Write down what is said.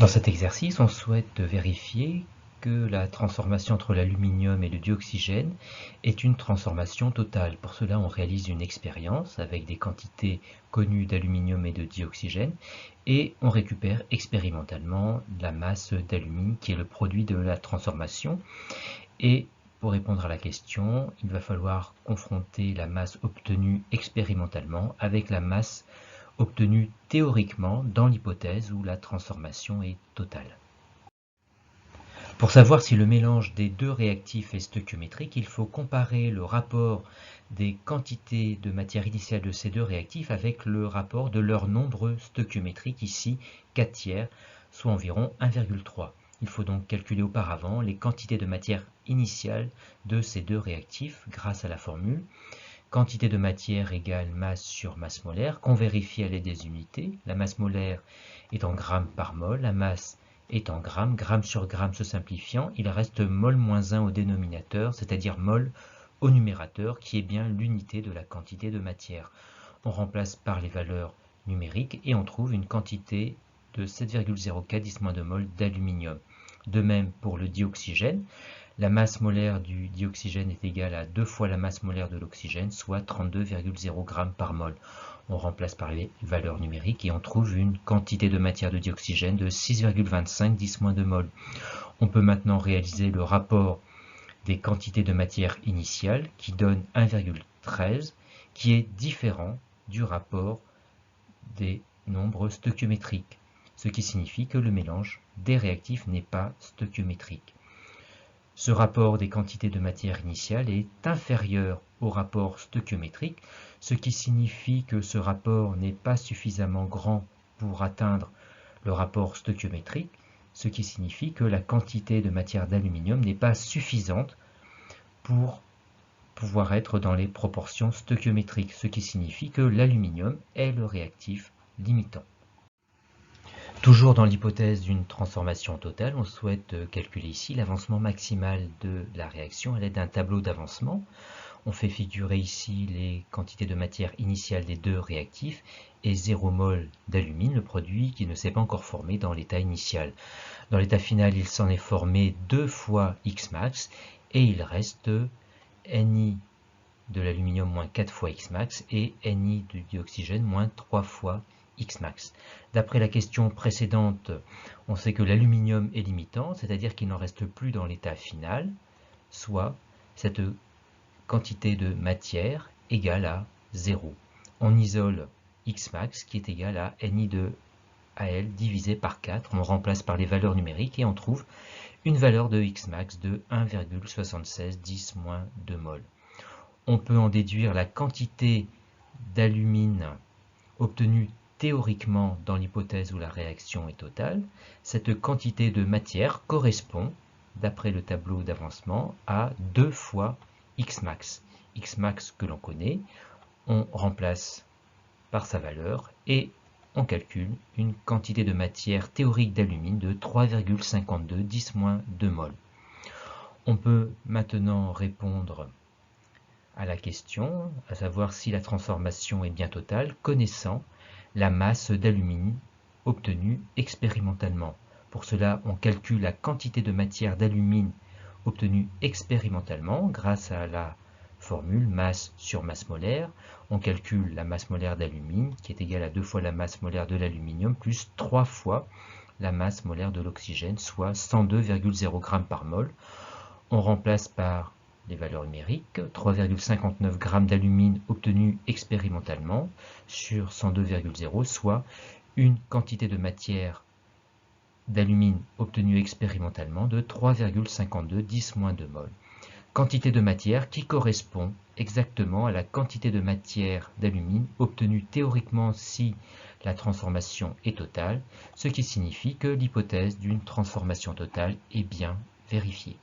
Dans cet exercice, on souhaite vérifier que la transformation entre l'aluminium et le dioxygène est une transformation totale. Pour cela, on réalise une expérience avec des quantités connues d'aluminium et de dioxygène et on récupère expérimentalement la masse d'alumine qui est le produit de la transformation. Et pour répondre à la question, il va falloir confronter la masse obtenue expérimentalement avec la masse obtenue théoriquement dans l'hypothèse où la transformation est totale. Pour savoir si le mélange des deux réactifs est stöchiométrique, il faut comparer le rapport des quantités de matière initiale de ces deux réactifs avec le rapport de leur nombre stöchiométrique, ici 4 tiers, soit environ 1,3. Il faut donc calculer auparavant les quantités de matière initiale de ces deux réactifs grâce à la formule quantité de matière égale masse sur masse molaire, qu'on vérifie à l'aide des unités. La masse molaire est en grammes par mol, la masse est en grammes, gramme sur gramme se simplifiant, il reste mol moins 1 au dénominateur, c'est-à-dire mol au numérateur, qui est bien l'unité de la quantité de matière. On remplace par les valeurs numériques et on trouve une quantité de 7,04 10 - mol d'aluminium. De même pour le dioxygène, la masse molaire du dioxygène est égale à 2 fois la masse molaire de l'oxygène, soit 32,0 g par mol. On remplace par les valeurs numériques et on trouve une quantité de matière de dioxygène de 6,25 10 - mol. On peut maintenant réaliser le rapport des quantités de matière initiale qui donne 1,13, qui est différent du rapport des nombres stöchiométriques, ce qui signifie que le mélange des réactifs n'est pas stöchiométrique. Ce rapport des quantités de matière initiale est inférieur au rapport stöchiométrique, ce qui signifie que ce rapport n'est pas suffisamment grand pour atteindre le rapport stöchiométrique, ce qui signifie que la quantité de matière d'aluminium n'est pas suffisante pour pouvoir être dans les proportions stöchiométriques, ce qui signifie que l'aluminium est le réactif limitant. Toujours dans l'hypothèse d'une transformation totale, on souhaite calculer ici l'avancement maximal de la réaction à l'aide d'un tableau d'avancement. On fait figurer ici les quantités de matière initiale des deux réactifs et 0 mol d'alumine, le produit qui ne s'est pas encore formé dans l'état initial. Dans l'état final, il s'en est formé 2 fois Xmax et il reste Ni de l'aluminium moins 4 fois Xmax et Ni du dioxygène moins 3 fois Xmax. D'après la question précédente, on sait que l'aluminium est limitant, c'est-à-dire qu'il n'en reste plus dans l'état final, soit cette quantité de matière égale à 0. On isole Xmax qui est égal à Ni de Al divisé par 4. On remplace par les valeurs numériques et on trouve une valeur de Xmax de 1,76 10-2 mol. On peut en déduire la quantité d'alumine obtenue théoriquement dans l'hypothèse où la réaction est totale. Cette quantité de matière correspond, d'après le tableau d'avancement, à 2 fois Xmax. Xmax que l'on connaît, on remplace par sa valeur et on calcule une quantité de matière théorique d'alumine de 3,52 10-2 mol. On peut maintenant répondre à la question, à savoir si la transformation est bien totale, connaissant la masse d'alumine obtenue expérimentalement. Pour cela, on calcule la quantité de matière d'alumine obtenue expérimentalement grâce à la formule masse sur masse molaire. On calcule la masse molaire d'alumine qui est égale à 2 fois la masse molaire de l'aluminium plus 3 fois la masse molaire de l'oxygène, soit 102,0 g par mol. On remplace par les valeurs numériques, 3,59 g d'alumine obtenue expérimentalement sur 102,0, soit une quantité de matière d'alumine obtenue expérimentalement de 3,52 10-2 mol. Quantité de matière qui correspond exactement à la quantité de matière d'alumine obtenue théoriquement si la transformation est totale, ce qui signifie que l'hypothèse d'une transformation totale est bien vérifiée.